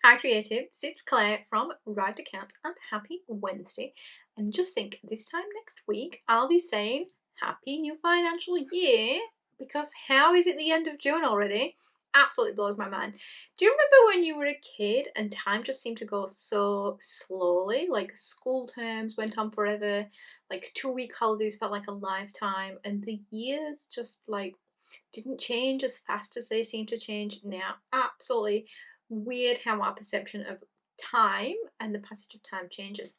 Hi Creatives, it's Claire from Write Accounts and happy Wednesday. And just think, this time next week I'll be saying happy new financial year because how is it the end of June already? Absolutely blows my mind. Do you remember when you were a kid and time just seemed to go so slowly? Like school terms went on forever, like 2 week holidays felt like a lifetime, and the years just like didn't change as fast as they seem to change now. Absolutely weird how our perception of time and the passage of time changes.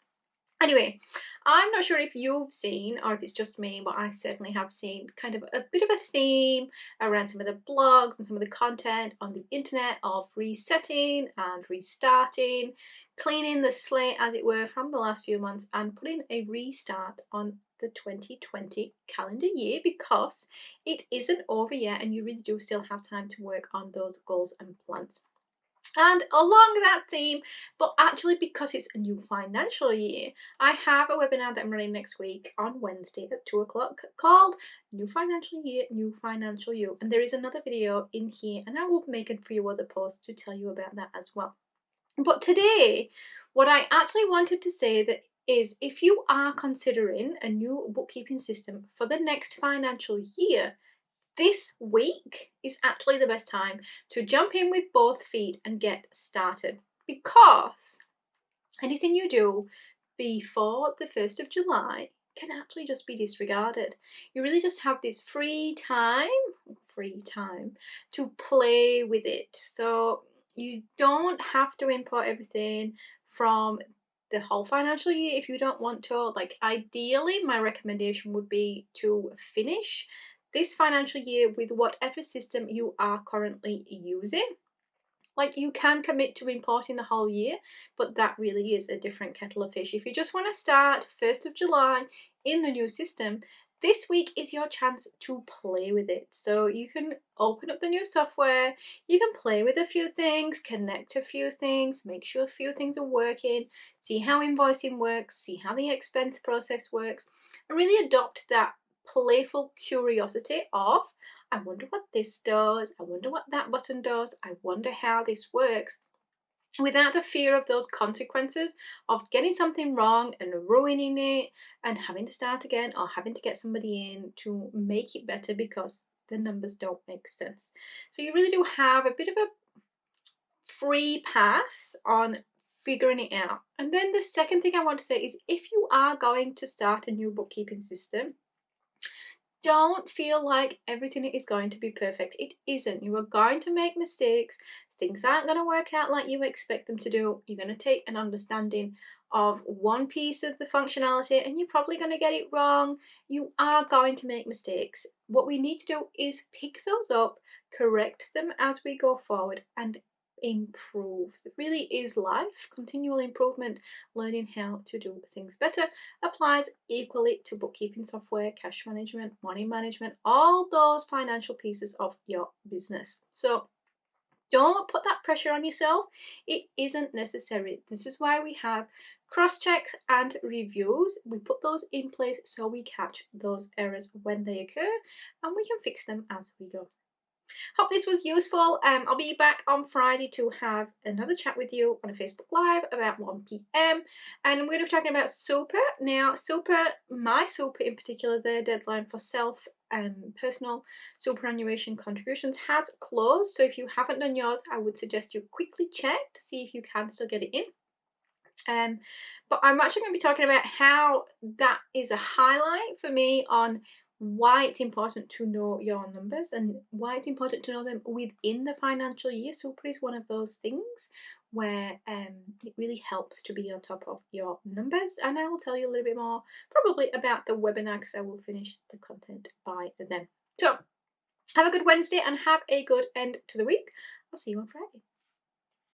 Anyway, I'm not sure if you've seen or if it's just me, but I certainly have seen kind of a bit of a theme around some of the blogs and some of the content on the internet of resetting and restarting, cleaning the slate, as it were, from the last few months and putting a restart on the 2020 calendar year because it isn't over yet and you really do still have time to work on those goals and plans. And along that theme, but actually because it's a new financial year, I have a webinar that I'm running next week on Wednesday at 2 o'clock called New Financial Year, New Financial You. And there is another video in here and I will make a few other posts to tell you about that as well. But today, what I actually wanted to say that is if you are considering a new bookkeeping system for the next financial year, this week is actually the best time to jump in with both feet and get started because anything you do before the 1st of July can actually just be disregarded. You really just have this free time to play with it. So you don't have to import everything from the whole financial year if you don't want to. Like ideally, my recommendation would be to finish this financial year with whatever system you are currently using. Like you can commit to importing the whole year, but that really is a different kettle of fish. If you just want to start 1st of July in the new system, this week is your chance to play with it. So you can open up the new software, you can play with a few things, connect a few things, make sure a few things are working, see how invoicing works, see how the expense process works, and really adopt that playful curiosity of I wonder what this does, I wonder what that button does, I wonder how this works, without the fear of those consequences of getting something wrong and ruining it and having to start again or having to get somebody in to make it better because the numbers don't make sense. So you really do have a bit of a free pass on figuring it out. And then the second thing I want to say is if you are going to start a new bookkeeping system, don't feel like everything is going to be perfect. It isn't. You are going to make mistakes. Things aren't going to work out like you expect them to do. You're going to take an understanding of one piece of the functionality and you're probably going to get it wrong. You are going to make mistakes. What we need to do is pick those up, correct them as we go forward, and improve. It really is life. Continual improvement, learning how to do things better applies equally to bookkeeping software, cash management, money management, all those financial pieces of your business. So don't put that pressure on yourself. It isn't necessary. This is why we have cross checks and reviews. We put those in place so we catch those errors when they occur and we can fix them as we go. Hope this was useful. I'll be back on Friday to have another chat with you on a Facebook Live about 1 p.m. and we're going to be talking about super. Now, my super in particular, their deadline for self personal superannuation contributions has closed. So if you haven't done yours, I would suggest you quickly check to see if you can still get it in. But I'm actually going to be talking about how that is a highlight for me on why it's important to know your numbers and why it's important to know them within the financial year. Super is one of those things where it really helps to be on top of your numbers, and I will tell you a little bit more probably about the webinar because I will finish the content by then. So have a good Wednesday and have a good end to the week. I'll see you on Friday.